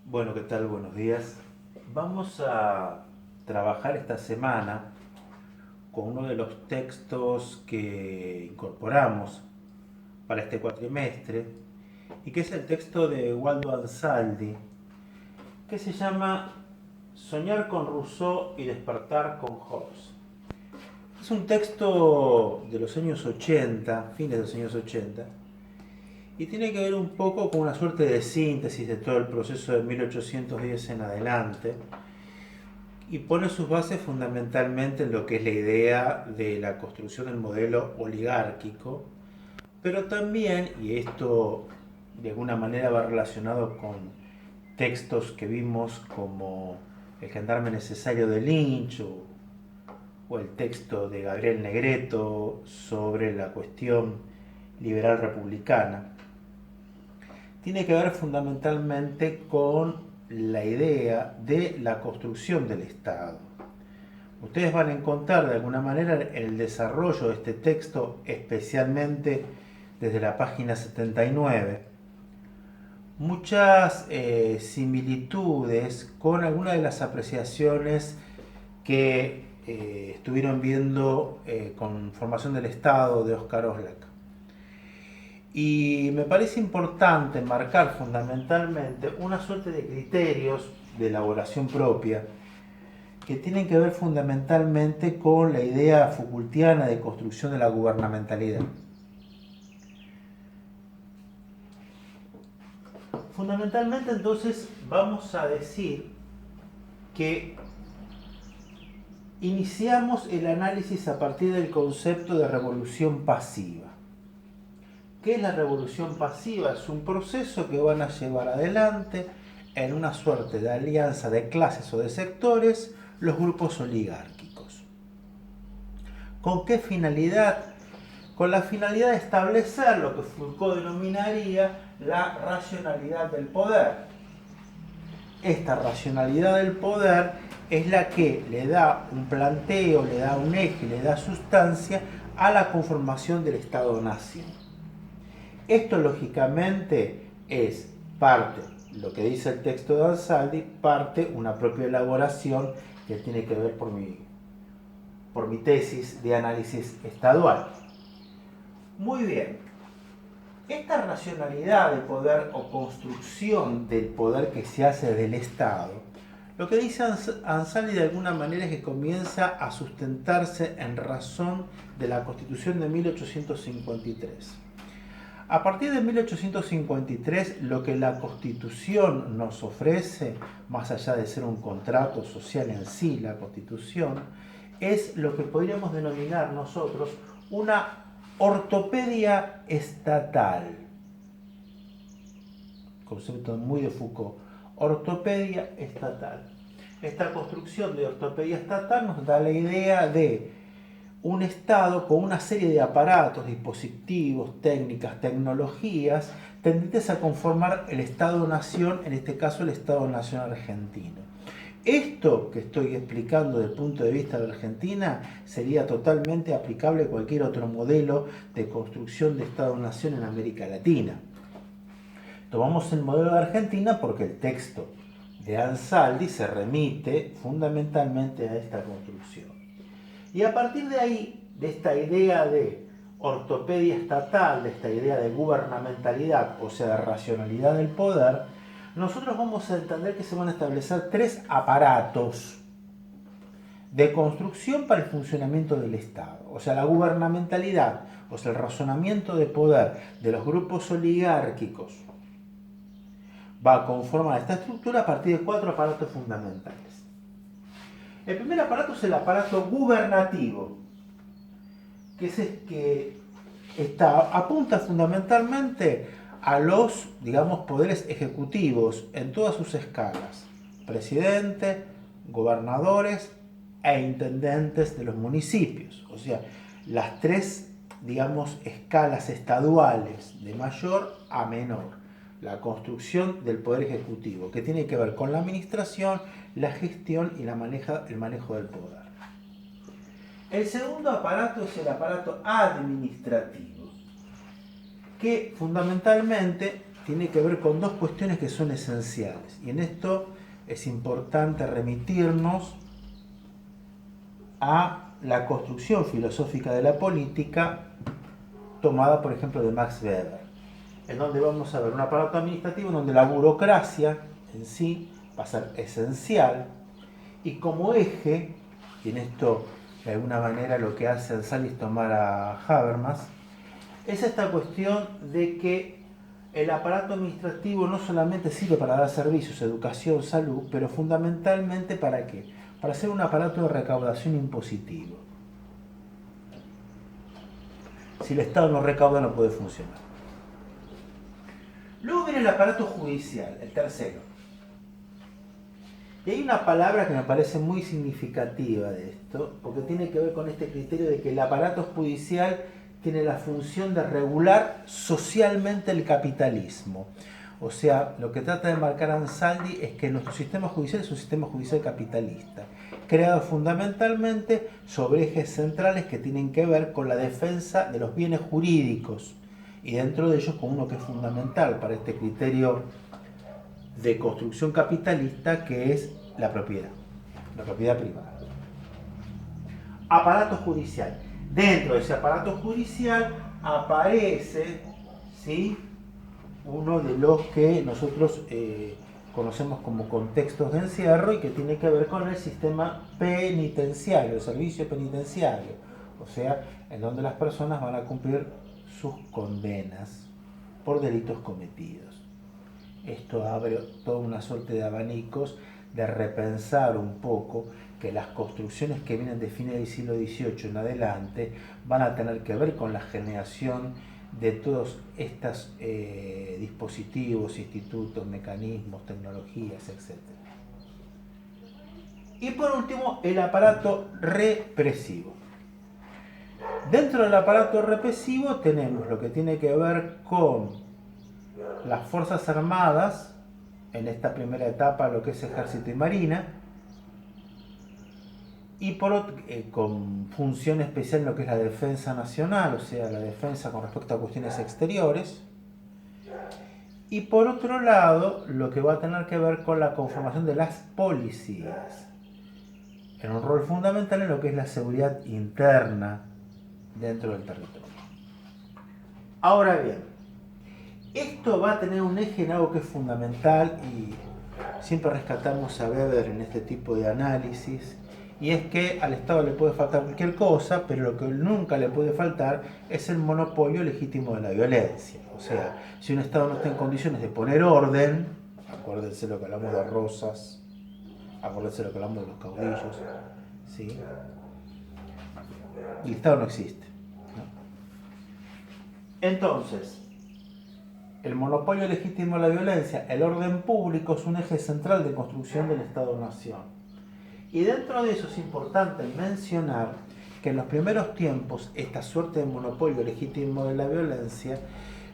Bueno, ¿qué tal? Buenos días. Vamos a trabajar esta semana con uno de los textos que incorporamos para este cuatrimestre y que es el texto de Waldo Ansaldi, que se llama Soñar con Rousseau y despertar con Hobbes. Es un texto de los años 80, fines de los años 80, y tiene que ver un poco con una suerte de síntesis de todo el proceso de 1810 en adelante, y pone sus bases fundamentalmente en lo que es la idea de la construcción del modelo oligárquico, pero también, y esto de alguna manera va relacionado con textos que vimos como El gendarme necesario de Lynch o el texto de Gabriel Negreto sobre la cuestión liberal republicana, tiene que ver fundamentalmente con la idea de la construcción del Estado. Ustedes van a encontrar de alguna manera el desarrollo de este texto, especialmente desde la página 79, muchas similitudes con algunas de las apreciaciones que estuvieron viendo con Formación del Estado de Oscar Oslak. Y me parece importante marcar fundamentalmente una suerte de criterios de elaboración propia que tienen que ver fundamentalmente con la idea Foucaultiana de construcción de la gubernamentalidad. Fundamentalmente entonces vamos a decir que iniciamos el análisis a partir del concepto de revolución pasiva. ¿Qué es la revolución pasiva? Es un proceso que van a llevar adelante en una suerte de alianza de clases o de sectores los grupos oligárquicos. ¿Con qué finalidad? Con la finalidad de establecer lo que Foucault denominaría la racionalidad del poder. Esta racionalidad del poder es la que le da un planteo, le da un eje, le da sustancia a la conformación del Estado-Nación. Esto lógicamente es parte, lo que dice el texto de Ansaldi, parte una propia elaboración que tiene que ver por mi tesis de análisis estadual. Muy bien, esta racionalidad de poder o construcción del poder que se hace del Estado, lo que dice Ansaldi de alguna manera es que comienza a sustentarse en razón de la Constitución de 1853. A partir de 1853, lo que la Constitución nos ofrece, más allá de ser un contrato social en sí, la Constitución, es lo que podríamos denominar nosotros una ortopedia estatal. Concepto muy de Foucault. Ortopedia estatal. Esta construcción de ortopedia estatal nos da la idea de un Estado con una serie de aparatos, dispositivos, técnicas, tecnologías, tendentes a conformar el Estado-Nación, en este caso el Estado-Nación argentino. Esto que estoy explicando desde el punto de vista de Argentina sería totalmente aplicable a cualquier otro modelo de construcción de Estado-Nación en América Latina. Tomamos el modelo de Argentina porque el texto de Ansaldi se remite fundamentalmente a esta construcción. Y a partir de ahí, de esta idea de ortopedia estatal, de esta idea de gubernamentalidad, o sea, de racionalidad del poder, nosotros vamos a entender que se van a establecer tres aparatos de construcción para el funcionamiento del Estado. O sea, la gubernamentalidad, o sea, el razonamiento de poder de los grupos oligárquicos va a conformar esta estructura a partir de cuatro aparatos fundamentales. El primer aparato es el aparato gubernativo, que apunta fundamentalmente a los, digamos, poderes ejecutivos en todas sus escalas: presidente, gobernadores e intendentes de los municipios. O sea, las tres, digamos, escalas estaduales de mayor a menor. La construcción del poder ejecutivo, que tiene que ver con la administración, la gestión y el manejo del poder. El segundo aparato es el aparato administrativo, que fundamentalmente tiene que ver con dos cuestiones que son esenciales. Y en esto es importante remitirnos a la construcción filosófica de la política tomada, por ejemplo, de Max Weber, en donde vamos a ver un aparato administrativo en donde la burocracia en sí va a ser esencial y como eje, y en esto de alguna manera lo que hace Ansali es tomar a Habermas, es esta cuestión de que el aparato administrativo no solamente sirve para dar servicios, educación, salud, pero fundamentalmente ¿para qué? Para ser un aparato de recaudación impositivo. Si el Estado no recauda no puede funcionar. Luego viene el aparato judicial, el tercero. Y hay una palabra que me parece muy significativa de esto, porque tiene que ver con este criterio de que el aparato judicial tiene la función de regular socialmente el capitalismo. O sea, lo que trata de marcar Ansaldi es que nuestro sistema judicial es un sistema judicial capitalista, creado fundamentalmente sobre ejes centrales que tienen que ver con la defensa de los bienes jurídicos, y dentro de ellos con uno que es fundamental para este criterio de construcción capitalista, que es la propiedad privada. Aparato judicial. Dentro de ese aparato judicial aparece, ¿sí?, uno de los que nosotros conocemos como contextos de encierro y que tiene que ver con el sistema penitenciario, el servicio penitenciario, o sea, en donde las personas van a cumplir sus condenas por delitos cometidos. Esto abre toda una suerte de abanicos de repensar un poco que las construcciones que vienen de fines del siglo XVIII en adelante van a tener que ver con la generación de todos estos dispositivos, institutos, mecanismos, tecnologías, etc. Y por último, el aparato represivo. Dentro del aparato represivo tenemos lo que tiene que ver con las Fuerzas Armadas, en esta primera etapa lo que es Ejército y Marina, y con función especial en lo que es la defensa nacional, o sea, la defensa con respecto a cuestiones exteriores, y por otro lado, lo que va a tener que ver con la conformación de las policías, en un rol fundamental en lo que es la seguridad interna dentro del territorio. Ahora bien, esto va a tener un eje en algo que es fundamental y siempre rescatamos a Weber en este tipo de análisis, y es que al Estado le puede faltar cualquier cosa, pero lo que nunca le puede faltar es el monopolio legítimo de la violencia. O sea, si un Estado no está en condiciones de poner orden, acuérdense lo que hablamos de Rosas, acuérdense lo que hablamos de los caudillos, ¿sí?, el Estado no existe, ¿no? Entonces, el monopolio legítimo de la violencia, el orden público, es un eje central de construcción del Estado-Nación. Y dentro de eso es importante mencionar que en los primeros tiempos esta suerte de monopolio legítimo de la violencia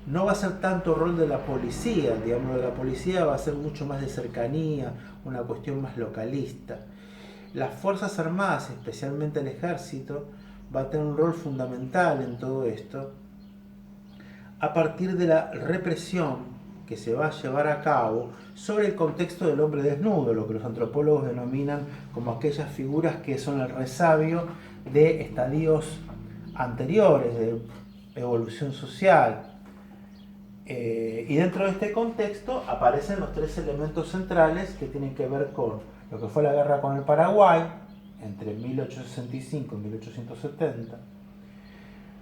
no va a ser tanto rol de la policía, digamos, de la policía va a ser mucho más de cercanía, una cuestión más localista. Las Fuerzas Armadas, especialmente el Ejército, va a tener un rol fundamental en todo esto a partir de la represión que se va a llevar a cabo sobre el contexto del hombre desnudo, lo que los antropólogos denominan como aquellas figuras que son el resabio de estadios anteriores de evolución social. Y dentro de este contexto aparecen los tres elementos centrales que tienen que ver con lo que fue la guerra con el Paraguay entre 1865 y 1870,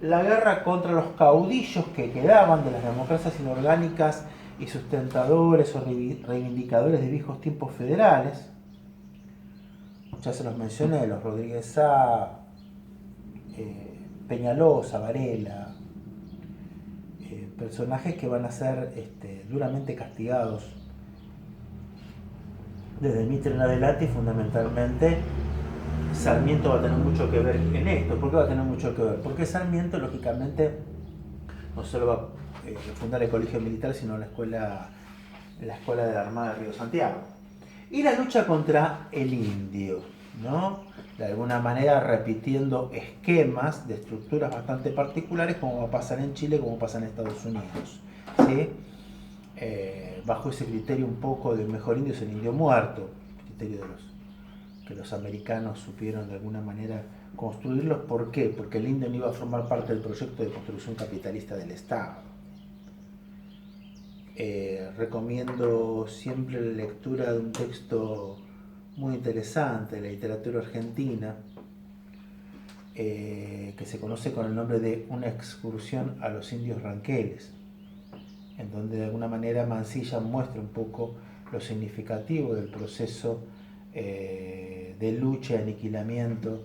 la guerra contra los caudillos que quedaban de las democracias inorgánicas y sustentadores o reivindicadores de viejos tiempos federales. Ya se los mencioné, los Rodríguez Sá, Peñalosa, Varela, personajes que van a ser duramente castigados desde Mitre en adelante, y fundamentalmente Sarmiento va a tener mucho que ver en esto. ¿Por qué va a tener mucho que ver? Porque Sarmiento, lógicamente, no solo va a fundar el colegio militar, sino la escuela de la Armada de Río Santiago. Y la lucha contra el indio, ¿no? De alguna manera repitiendo esquemas de estructuras bastante particulares, como va a pasar en Chile, como pasa en Estados Unidos, ¿sí? bajo ese criterio un poco de mejor indio es el indio muerto, criterio de que los americanos supieron de alguna manera construirlos. ¿Por qué? Porque el indio no iba a formar parte del proyecto de construcción capitalista del Estado. Recomiendo siempre la lectura de un texto muy interesante de la literatura argentina, que se conoce con el nombre de Una excursión a los indios ranqueles, en donde de alguna manera Mansilla muestra un poco lo significativo del proceso de lucha y aniquilamiento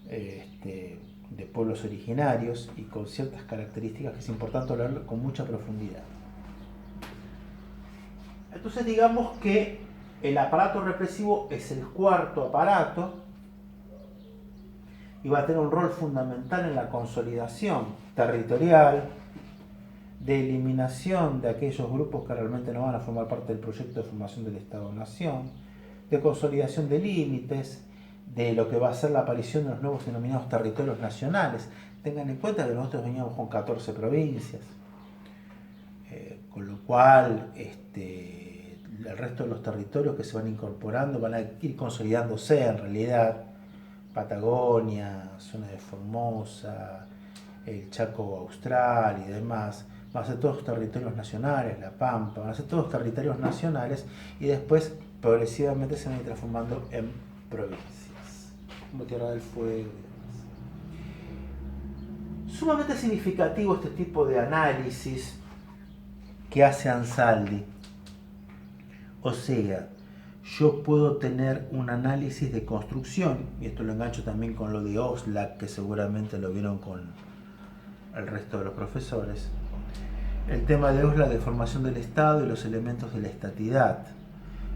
de pueblos originarios, y con ciertas características que es importante hablar con mucha profundidad. Entonces digamos que el aparato represivo es el cuarto aparato y va a tener un rol fundamental en la consolidación territorial, de eliminación de aquellos grupos que realmente no van a formar parte del proyecto de formación del Estado-Nación, de consolidación de límites, de lo que va a ser la aparición de los nuevos denominados territorios nacionales. Tengan en cuenta que nosotros veníamos con 14 provincias, con lo cual el resto de los territorios que se van incorporando van a ir consolidándose en realidad. Patagonia, zona de Formosa, el Chaco Austral y demás, van a ser todos territorios nacionales, La Pampa, van a ser todos territorios nacionales, y después progresivamente se van a ir transformando en provincias, como Tierra del Fuego y demás. Sumamente significativo este tipo de análisis que hace Ansaldi. O sea, yo puedo tener un análisis de construcción, y esto lo engancho también con lo de Oxlack, que seguramente lo vieron con el resto de los profesores. El tema de Oxlack de formación del Estado y los elementos de la estatidad.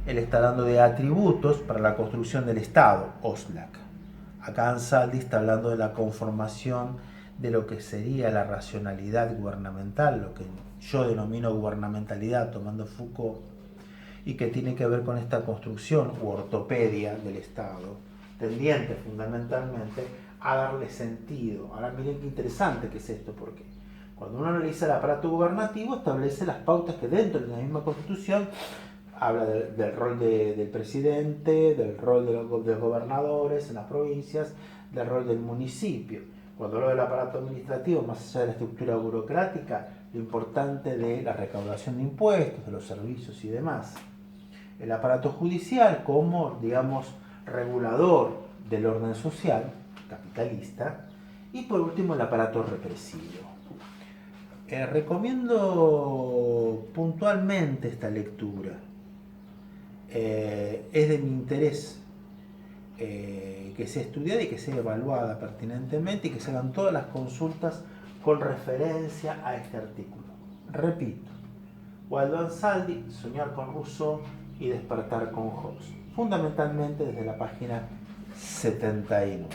Él está hablando de atributos para la construcción del Estado, Oxlack. Acá Ansaldi está hablando de la conformación de lo que sería la racionalidad gubernamental, lo que yo denomino gubernamentalidad, tomando Foucault, y que tiene que ver con esta construcción u ortopedia del Estado, tendiente fundamentalmente a darle sentido. Ahora miren qué interesante que es esto, porque cuando uno analiza el aparato gubernativo establece las pautas que dentro de la misma Constitución habla del rol del presidente, del rol de los gobernadores en las provincias, del rol del municipio. Cuando hablo del aparato administrativo, más allá de la estructura burocrática, lo importante de la recaudación de impuestos, de los servicios y demás. El aparato judicial como, digamos, regulador del orden social, capitalista, y por último el aparato represivo. Recomiendo puntualmente esta lectura. Es de mi interés que sea estudiada y que sea evaluada pertinentemente, y que se hagan todas las consultas con referencia a este artículo. Repito, Waldo Ansaldi, Soñar con Rousseau y Despertar con Hobbes, fundamentalmente desde la página 79.